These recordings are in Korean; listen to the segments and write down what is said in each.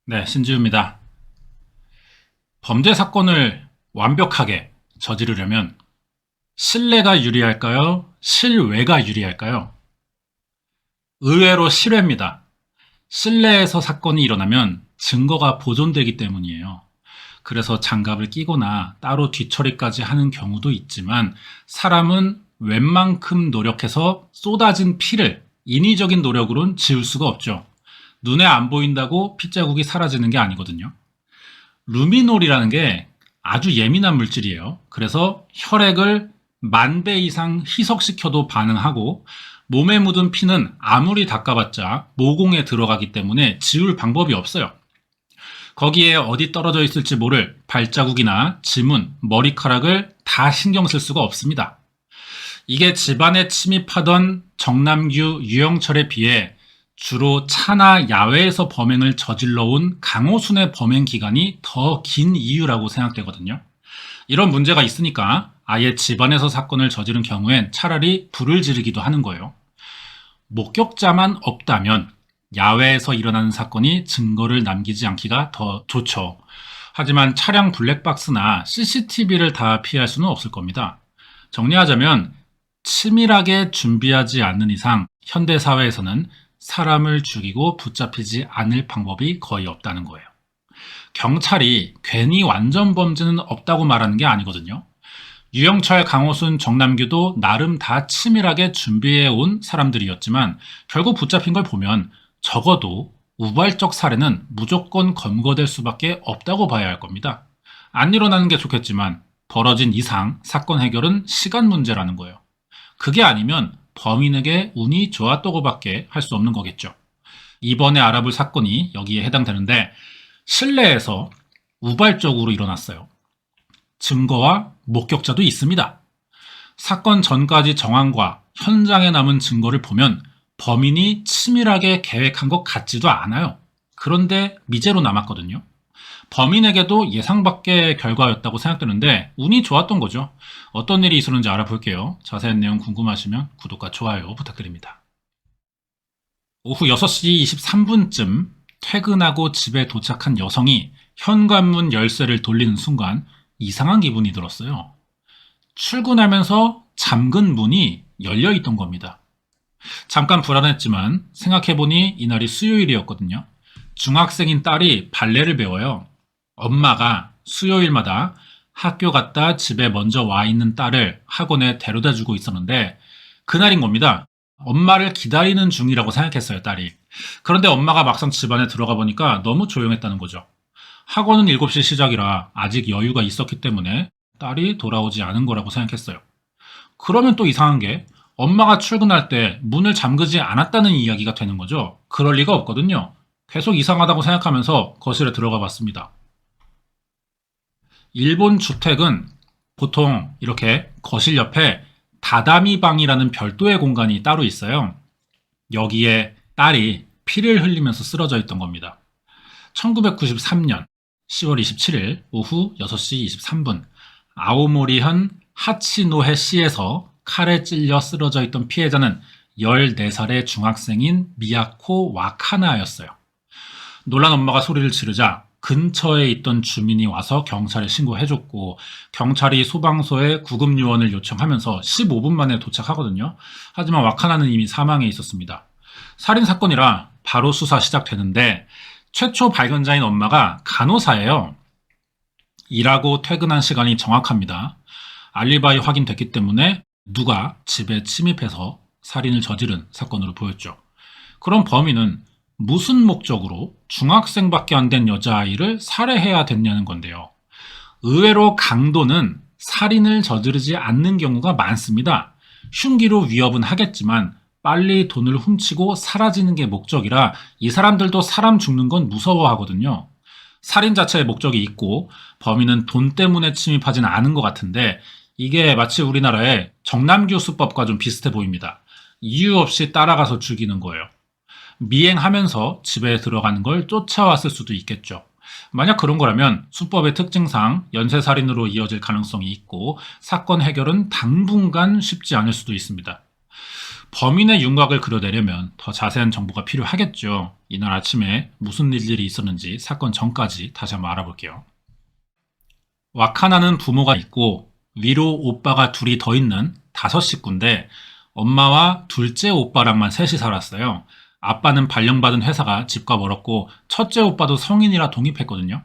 네, 신지우입니다. 범죄 사건을 완벽하게 저지르려면 실내가 유리할까요? 실외가 유리할까요? 의외로 실외입니다. 실내에서 사건이 일어나면 증거가 보존되기 때문이에요. 그래서 장갑을 끼거나 따로 뒤처리까지 하는 경우도 있지만 사람은 웬만큼 노력해서 쏟아진 피를 인위적인 노력으론 지울 수가 없죠. 눈에 안 보인다고 핏자국이 사라지는 게 아니거든요. 루미놀이라는 게 아주 예민한 물질이에요. 그래서 혈액을 10,000배 이상 희석시켜도 반응하고 몸에 묻은 피는 아무리 닦아봤자 모공에 들어가기 때문에 지울 방법이 없어요. 거기에 어디 떨어져 있을지 모를 발자국이나 지문, 머리카락을 다 신경 쓸 수가 없습니다. 이게 집안에 침입하던 정남규, 유영철에 비해 주로 차나 야외에서 범행을 저질러 온 강호순의 범행 기간이 더 긴 이유라고 생각되거든요. 이런 문제가 있으니까 아예 집안에서 사건을 저지른 경우엔 차라리 불을 지르기도 하는 거예요. 목격자만 없다면 야외에서 일어나는 사건이 증거를 남기지 않기가 더 좋죠. 하지만 차량 블랙박스나 CCTV를 다 피할 수는 없을 겁니다. 정리하자면 치밀하게 준비하지 않는 이상 현대사회에서는 사람을 죽이고 붙잡히지 않을 방법이 거의 없다는 거예요. 경찰이 괜히 완전 범죄는 없다고 말하는 게 아니거든요. 유영철, 강호순, 정남규도 나름 다 치밀하게 준비해온 사람들이었지만 결국 붙잡힌 걸 보면 적어도 우발적 살해는 무조건 검거될 수밖에 없다고 봐야 할 겁니다. 안 일어나는 게 좋겠지만 벌어진 이상 사건 해결은 시간 문제라는 거예요. 그게 아니면 범인에게 운이 좋았다고밖에 할 수 없는 거겠죠. 이번에 알아볼 사건이 여기에 해당되는데 실내에서 우발적으로 일어났어요. 증거와 목격자도 있습니다. 사건 전까지 정황과 현장에 남은 증거를 보면 범인이 치밀하게 계획한 것 같지도 않아요. 그런데 미제로 남았거든요. 범인에게도 예상 밖의 결과였다고 생각되는데 운이 좋았던 거죠. 어떤 일이 있었는지 알아볼게요. 자세한 내용 궁금하시면 구독과 좋아요 부탁드립니다. 오후 6시 23분쯤 퇴근하고 집에 도착한 여성이 현관문 열쇠를 돌리는 순간 이상한 기분이 들었어요. 출근하면서 잠근 문이 열려 있던 겁니다. 잠깐 불안했지만 생각해보니 이날이 수요일이었거든요. 중학생인 딸이 발레를 배워요. 엄마가 수요일마다 학교 갔다 집에 먼저 와 있는 딸을 학원에 데려다 주고 있었는데 그날인 겁니다. 엄마를 기다리는 중이라고 생각했어요, 딸이. 그런데 엄마가 막상 집 안에 들어가 보니까 너무 조용했다는 거죠. 학원은 7시 시작이라 아직 여유가 있었기 때문에 딸이 돌아오지 않은 거라고 생각했어요. 그러면 또 이상한 게 엄마가 출근할 때 문을 잠그지 않았다는 이야기가 되는 거죠. 그럴 리가 없거든요. 계속 이상하다고 생각하면서 거실에 들어가 봤습니다. 일본 주택은 보통 이렇게 거실 옆에 다다미 방이라는 별도의 공간이 따로 있어요. 여기에 딸이 피를 흘리면서 쓰러져 있던 겁니다. 1993년 10월 27일 오후 6시 23분 아오모리현 하치노헤시에서 칼에 찔려 쓰러져 있던 피해자는 14살의 중학생인 미야코 와카나였어요. 놀란 엄마가 소리를 지르자 근처에 있던 주민이 와서 경찰에 신고해줬고 경찰이 소방서에 구급요원을 요청하면서 15분 만에 도착하거든요. 하지만 와카나는 이미 사망해 있었습니다. 살인사건이라 바로 수사 시작되는데 최초 발견자인 엄마가 간호사예요. 일하고 퇴근한 시간이 정확합니다. 알리바이 확인됐기 때문에 누가 집에 침입해서 살인을 저지른 사건으로 보였죠. 그럼 범인은 무슨 목적으로 중학생밖에 안 된 여자아이를 살해해야 됐냐는 건데요. 의외로 강도는 살인을 저지르지 않는 경우가 많습니다. 흉기로 위협은 하겠지만 빨리 돈을 훔치고 사라지는 게 목적이라 이 사람들도 사람 죽는 건 무서워하거든요. 살인 자체의 목적이 있고 범인은 돈 때문에 침입하지는 않은 것 같은데 이게 마치 우리나라의 정남규 수법과 좀 비슷해 보입니다. 이유 없이 따라가서 죽이는 거예요. 미행하면서 집에 들어가는 걸 쫓아왔을 수도 있겠죠. 만약 그런 거라면 수법의 특징상 연쇄살인으로 이어질 가능성이 있고 사건 해결은 당분간 쉽지 않을 수도 있습니다. 범인의 윤곽을 그려내려면 더 자세한 정보가 필요하겠죠. 이날 아침에 무슨 일들이 있었는지 사건 전까지 다시 한번 알아볼게요. 와카나는 부모가 있고 위로 오빠가 둘이 더 있는 5식구인데 엄마와 둘째 오빠랑만 셋이 살았어요. 아빠는 발령받은 회사가 집과 멀었고 첫째 오빠도 성인이라 독립했거든요.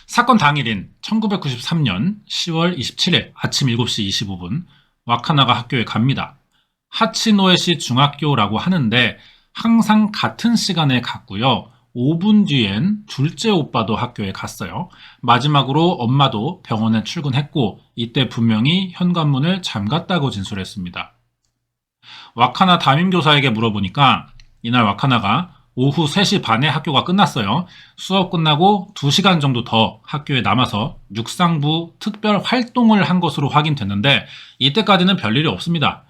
사건 당일인 1993년 10월 27일 아침 7시 25분 와카나가 학교에 갑니다. 하치노에시 중학교라고 하는데 항상 같은 시간에 갔고요. 5분 뒤엔 둘째 오빠도 학교에 갔어요. 마지막으로 엄마도 병원에 출근했고 이때 분명히 현관문을 잠갔다고 진술했습니다. 와카나 담임교사에게 물어보니까 이날 와카나가 오후 3시 반에 학교가 끝났어요. 수업 끝나고 2시간 정도 더 학교에 남아서 육상부 특별 활동을 한 것으로 확인됐는데 이때까지는 별일이 없습니다.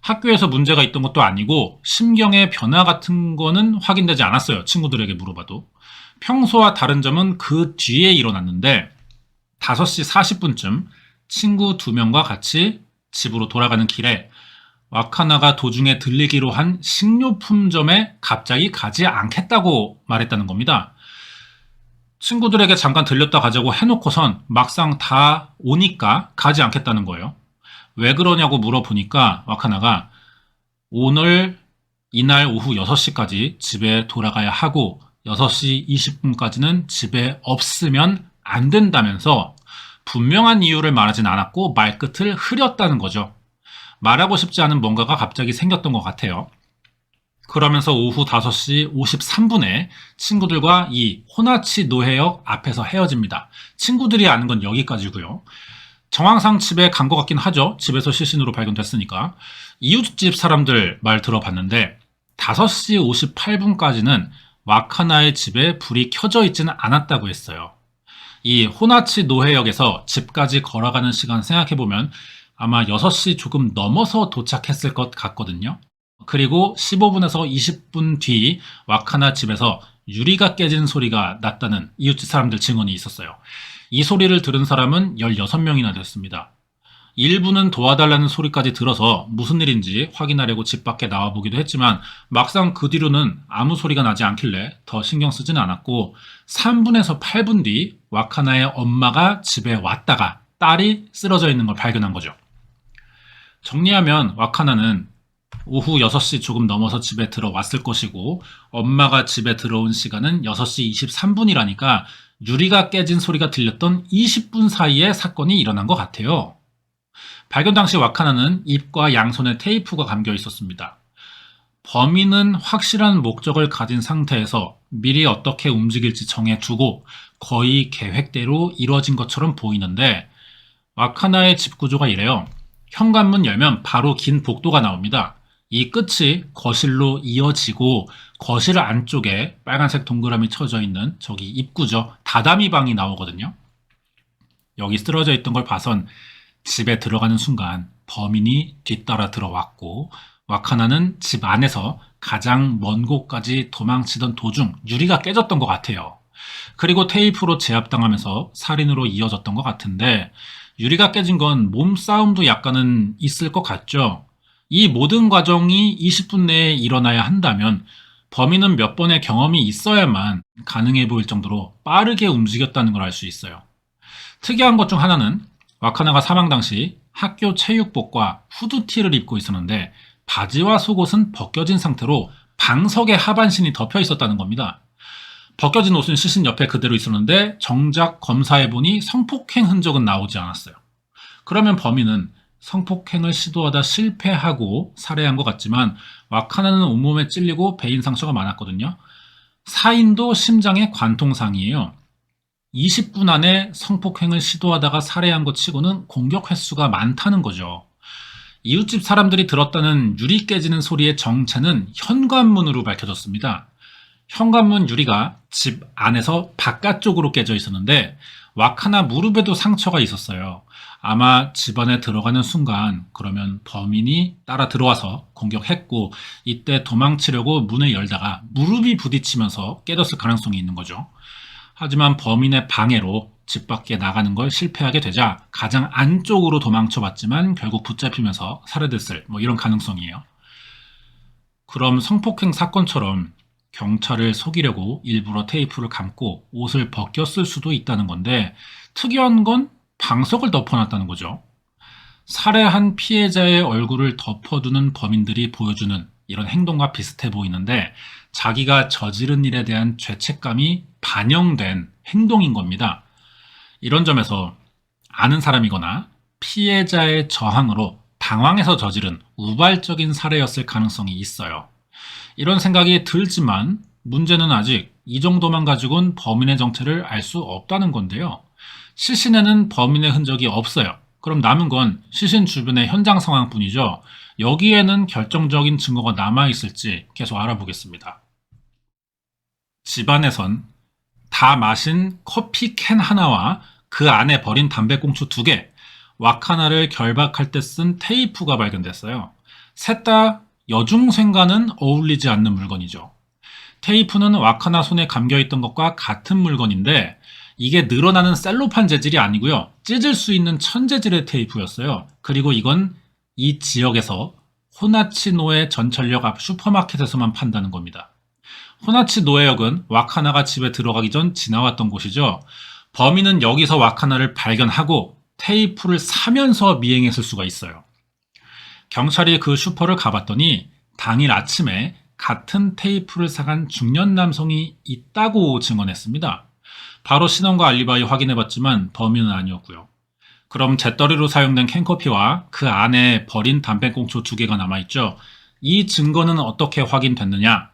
학교에서 문제가 있던 것도 아니고 심경의 변화 같은 거는 확인되지 않았어요. 친구들에게 물어봐도. 평소와 다른 점은 그 뒤에 일어났는데 5시 40분쯤 친구 2명과 같이 집으로 돌아가는 길에 와카나가 도중에 들리기로 한 식료품점에 갑자기 가지 않겠다고 말했다는 겁니다. 친구들에게 잠깐 들렸다 가자고 해놓고선 막상 다 오니까 가지 않겠다는 거예요. 왜 그러냐고 물어보니까 와카나가 오늘 이날 오후 6시까지 집에 돌아가야 하고 6시 20분까지는 집에 없으면 안 된다면서 분명한 이유를 말하진 않았고 말끝을 흐렸다는 거죠. 말하고 싶지 않은 뭔가가 갑자기 생겼던 것 같아요. 그러면서 오후 5시 53분에 친구들과 이 호나치 노해역 앞에서 헤어집니다. 친구들이 아는 건 여기까지고요. 정황상 집에 간 것 같긴 하죠. 집에서 시신으로 발견됐으니까. 이웃집 사람들 말 들어봤는데 5시 58분까지는 와카나의 집에 불이 켜져 있지는 않았다고 했어요. 이 호나치 노해역에서 집까지 걸어가는 시간 생각해보면 아마 6시 조금 넘어서 도착했을 것 같거든요. 그리고 15분에서 20분 뒤 와카나 집에서 유리가 깨지는 소리가 났다는 이웃집 사람들 증언이 있었어요. 이 소리를 들은 사람은 16명이나 됐습니다. 일부는 도와달라는 소리까지 들어서 무슨 일인지 확인하려고 집 밖에 나와보기도 했지만 막상 그 뒤로는 아무 소리가 나지 않길래 더 신경 쓰지는 않았고 3분에서 8분 뒤 와카나의 엄마가 집에 왔다가 딸이 쓰러져 있는 걸 발견한 거죠. 정리하면 와카나는 오후 6시 조금 넘어서 집에 들어왔을 것이고 엄마가 집에 들어온 시간은 6시 23분이라니까 유리가 깨진 소리가 들렸던 20분 사이에 사건이 일어난 것 같아요. 발견 당시 와카나는 입과 양손에 테이프가 감겨 있었습니다. 범인은 확실한 목적을 가진 상태에서 미리 어떻게 움직일지 정해두고 거의 계획대로 이루어진 것처럼 보이는데 와카나의 집 구조가 이래요. 현관문 열면 바로 긴 복도가 나옵니다. 이 끝이 거실로 이어지고 거실 안쪽에 빨간색 동그라미 쳐져 있는 저기 입구죠. 다다미 방이 나오거든요. 여기 쓰러져 있던 걸 봐선 집에 들어가는 순간 범인이 뒤따라 들어왔고 와카나는 집 안에서 가장 먼 곳까지 도망치던 도중 유리가 깨졌던 것 같아요. 그리고 테이프로 제압당하면서 살인으로 이어졌던 것 같은데 유리가 깨진 건 몸싸움도 약간은 있을 것 같죠. 이 모든 과정이 20분 내에 일어나야 한다면 범인은 몇 번의 경험이 있어야만 가능해 보일 정도로 빠르게 움직였다는 걸 알 수 있어요. 특이한 것 중 하나는 와카나가 사망 당시 학교 체육복과 후드티를 입고 있었는데 바지와 속옷은 벗겨진 상태로 방석에 하반신이 덮여 있었다는 겁니다. 벗겨진 옷은 시신 옆에 그대로 있었는데 정작 검사해보니 성폭행 흔적은 나오지 않았어요. 그러면 범인은 성폭행을 시도하다 실패하고 살해한 것 같지만 와카나는 온몸에 찔리고 배인 상처가 많았거든요. 사인도 심장에 관통상이에요. 20분 안에 성폭행을 시도하다가 살해한 것 치고는 공격 횟수가 많다는 거죠. 이웃집 사람들이 들었다는 유리 깨지는 소리의 정체는 현관문으로 밝혀졌습니다. 현관문 유리가 집 안에서 바깥쪽으로 깨져 있었는데 와카나 무릎에도 상처가 있었어요. 아마 집안에 들어가는 순간 그러면 범인이 따라 들어와서 공격했고 이때 도망치려고 문을 열다가 무릎이 부딪히면서 깨졌을 가능성이 있는 거죠. 하지만 범인의 방해로 집 밖에 나가는 걸 실패하게 되자 가장 안쪽으로 도망쳐봤지만 결국 붙잡히면서 살해됐을 이런 가능성이에요. 그럼 성폭행 사건처럼 경찰을 속이려고 일부러 테이프를 감고 옷을 벗겼을 수도 있다는 건데 특이한 건 방석을 덮어놨다는 거죠. 살해한 피해자의 얼굴을 덮어두는 범인들이 보여주는 이런 행동과 비슷해 보이는데 자기가 저지른 일에 대한 죄책감이 반영된 행동인 겁니다. 이런 점에서 아는 사람이거나 피해자의 저항으로 당황해서 저지른 우발적인 살해였을 가능성이 있어요. 이런 생각이 들지만 문제는 아직 이 정도만 가지고는 범인의 정체를 알 수 없다는 건데요. 시신에는 범인의 흔적이 없어요. 그럼 남은 건 시신 주변의 현장 상황뿐이죠. 여기에는 결정적인 증거가 남아있을지 계속 알아보겠습니다. 집안에선 다 마신 커피 캔 하나와 그 안에 버린 담배꽁초 2개, 왁 하나를 결박할 때 쓴 테이프가 발견됐어요. 셋 다 여중생과는 어울리지 않는 물건이죠. 테이프는 왁 하나 손에 감겨있던 것과 같은 물건인데 이게 늘어나는 셀로판 재질이 아니고요. 찢을 수 있는 천재질의 테이프였어요. 그리고 이건 이 지역에서 호나치노에 전철역 앞 슈퍼마켓에서만 판다는 겁니다. 호나치노에역은 왁 하나가 집에 들어가기 전 지나왔던 곳이죠. 범인은 여기서 왁 하나를 발견하고 테이프를 사면서 미행했을 수가 있어요. 경찰이 그 슈퍼를 가봤더니 당일 아침에 같은 테이프를 사간 중년 남성이 있다고 증언했습니다. 바로 신원과 알리바이 확인해봤지만 범인은 아니었고요. 그럼 잿더리로 사용된 캔커피와 그 안에 버린 담배꽁초 2개가 남아있죠. 이 증거는 어떻게 확인됐느냐?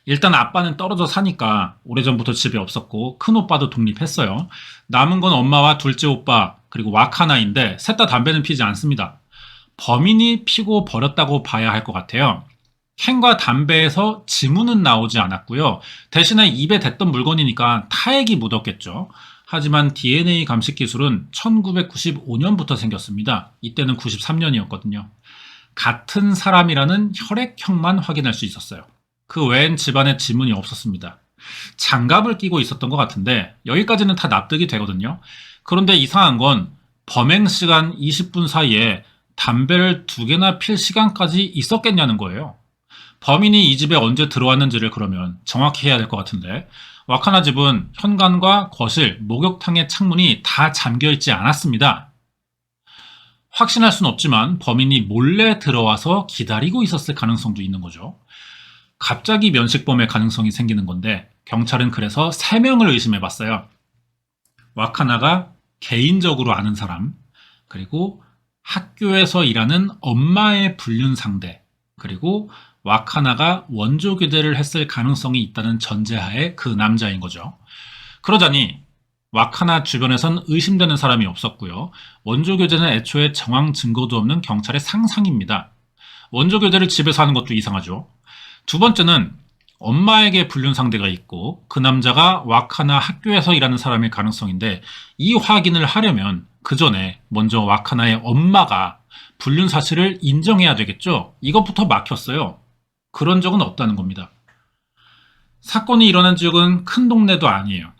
일단 아빠는 떨어져 사니까 오래전부터 집에 없었고 큰오빠도 독립했어요. 남은 건 엄마와 둘째 오빠 그리고 왁 하나인데 셋 다 담배는 피지 않습니다. 범인이 피고 버렸다고 봐야 할 것 같아요. 캔과 담배에서 지문은 나오지 않았고요. 대신에 입에 댔던 물건이니까 타액이 묻었겠죠. 하지만 DNA 감식 기술은 1995년부터 생겼습니다. 이때는 93년이었거든요. 같은 사람이라는 혈액형만 확인할 수 있었어요. 그 외엔 집안에 지문이 없었습니다. 장갑을 끼고 있었던 것 같은데 여기까지는 다 납득이 되거든요. 그런데 이상한 건 범행 시간 20분 사이에 담배를 2개나 필 시간까지 있었겠냐는 거예요. 범인이 이 집에 언제 들어왔는지를 그러면 정확히 해야 될 것 같은데 왁 하나 집은 현관과 거실, 목욕탕의 창문이 다 잠겨있지 않았습니다. 확신할 수는 없지만 범인이 몰래 들어와서 기다리고 있었을 가능성도 있는 거죠. 갑자기 면식범의 가능성이 생기는 건데 경찰은 그래서 3명을 의심해봤어요. 왁 하나가 개인적으로 아는 사람, 그리고 학교에서 일하는 엄마의 불륜 상대, 그리고 왁 하나가 원조 교대를 했을 가능성이 있다는 전제하에 그 남자인 거죠. 그러자니 왁 하나 주변에선 의심되는 사람이 없었고요. 원조 교대는 애초에 정황 증거도 없는 경찰의 상상입니다. 원조 교대를 집에서 하는 것도 이상하죠. 두 번째는 엄마에게 불륜 상대가 있고 그 남자가 왁 하나 학교에서 일하는 사람일 가능성인데 이 확인을 하려면 그 전에 먼저 왁 하나의 엄마가 불륜 사실을 인정해야 되겠죠. 이것부터 막혔어요. 그런 적은 없다는 겁니다. 사건이 일어난 지역은 큰 동네도 아니에요.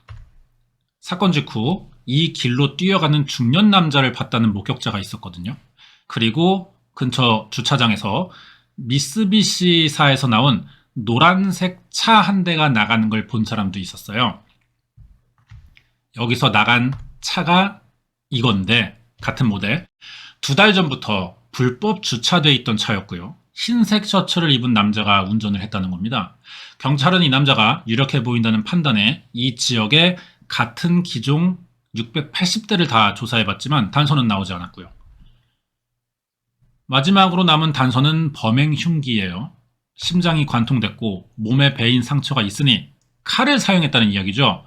사건 직후 이 길로 뛰어가는 중년 남자를 봤다는 목격자가 있었거든요. 그리고 근처 주차장에서 미쓰비시사에서 나온 노란색 차 한 대가 나가는 걸 본 사람도 있었어요. 여기서 나간 차가 이건데 같은 모델 2달 전부터 불법 주차돼 있던 차였고요. 흰색 셔츠를 입은 남자가 운전을 했다는 겁니다. 경찰은 이 남자가 유력해 보인다는 판단에 이 지역에 같은 기종 680대를 다 조사해봤지만 단서는 나오지 않았고요. 마지막으로 남은 단서는 범행 흉기예요. 심장이 관통됐고 몸에 베인 상처가 있으니 칼을 사용했다는 이야기죠.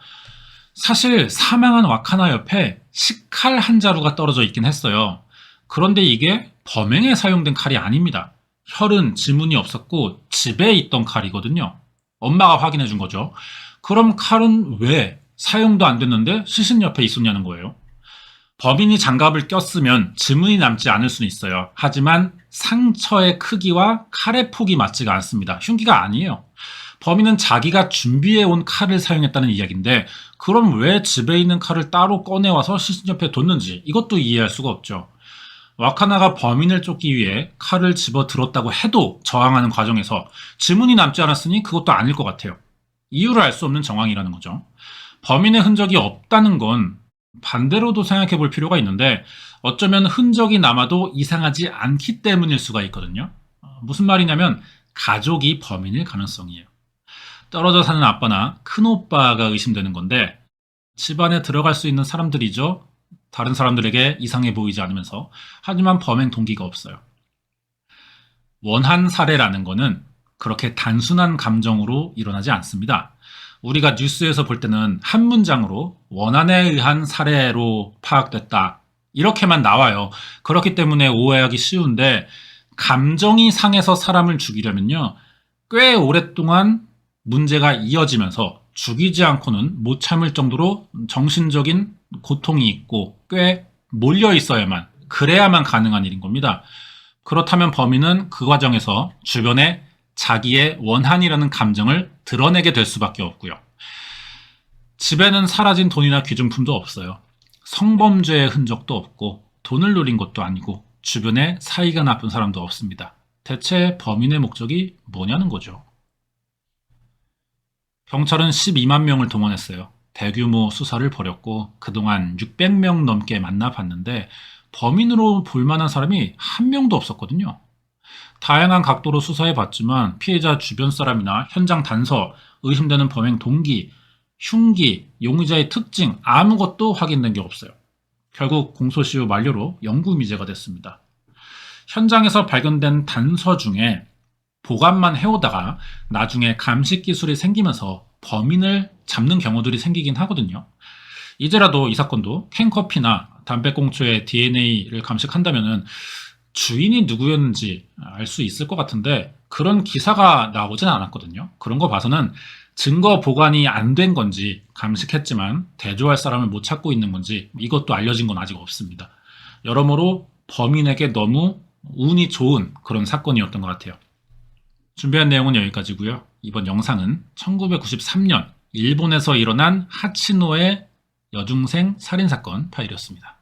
사실 사망한 왁 하나 옆에 식칼 한 자루가 떨어져 있긴 했어요. 그런데 이게 범행에 사용된 칼이 아닙니다. 혈은 지문이 없었고 집에 있던 칼이거든요. 엄마가 확인해 준 거죠. 그럼 칼은 왜 사용도 안 됐는데 시신 옆에 있었냐는 거예요. 범인이 장갑을 꼈으면 지문이 남지 않을 수는 있어요. 하지만 상처의 크기와 칼의 폭이 맞지가 않습니다. 흉기가 아니에요. 범인은 자기가 준비해온 칼을 사용했다는 이야기인데 그럼 왜 집에 있는 칼을 따로 꺼내와서 시신 옆에 뒀는지 이것도 이해할 수가 없죠. 와카나가 범인을 쫓기 위해 칼을 집어 들었다고 해도 저항하는 과정에서 지문이 남지 않았으니 그것도 아닐 것 같아요. 이유를 알 수 없는 정황이라는 거죠. 범인의 흔적이 없다는 건 반대로도 생각해 볼 필요가 있는데 어쩌면 흔적이 남아도 이상하지 않기 때문일 수가 있거든요. 무슨 말이냐면 가족이 범인일 가능성이에요. 떨어져 사는 아빠나 큰오빠가 의심되는 건데 집안에 들어갈 수 있는 사람들이죠. 다른 사람들에게 이상해 보이지 않으면서. 하지만 범행 동기가 없어요. 원한 살해라는 거는 그렇게 단순한 감정으로 일어나지 않습니다. 우리가 뉴스에서 볼 때는 한 문장으로 원한에 의한 살해로 파악됐다. 이렇게만 나와요. 그렇기 때문에 오해하기 쉬운데 감정이 상해서 사람을 죽이려면요. 꽤 오랫동안 문제가 이어지면서 죽이지 않고는 못 참을 정도로 정신적인 고통이 있고 꽤 몰려 있어야만, 그래야만 가능한 일인 겁니다. 그렇다면 범인은 그 과정에서 주변에 자기의 원한이라는 감정을 드러내게 될 수밖에 없고요. 집에는 사라진 돈이나 귀중품도 없어요. 성범죄의 흔적도 없고 돈을 노린 것도 아니고 주변에 사이가 나쁜 사람도 없습니다. 대체 범인의 목적이 뭐냐는 거죠. 경찰은 12만 명을 동원했어요. 대규모 수사를 벌였고 그동안 600명 넘게 만나봤는데 범인으로 볼만한 사람이 한 명도 없었거든요. 다양한 각도로 수사해봤지만 피해자 주변 사람이나 현장 단서, 의심되는 범행 동기, 흉기, 용의자의 특징 아무것도 확인된 게 없어요. 결국 공소시효 만료로 영구미제가 됐습니다. 현장에서 발견된 단서 중에 보관만 해오다가 나중에 감식 기술이 생기면서 범인을 잡는 경우들이 생기긴 하거든요. 이제라도 이 사건도 캔커피나 담배꽁초의 DNA를 감식한다면 주인이 누구였는지 알 수 있을 것 같은데 그런 기사가 나오진 않았거든요. 그런 거 봐서는 증거 보관이 안 된 건지 감식했지만 대조할 사람을 못 찾고 있는 건지 이것도 알려진 건 아직 없습니다. 여러모로 범인에게 너무 운이 좋은 그런 사건이었던 것 같아요. 준비한 내용은 여기까지고요. 이번 영상은 1993년 일본에서 일어난 하치노의 여중생 살인사건 파일이었습니다.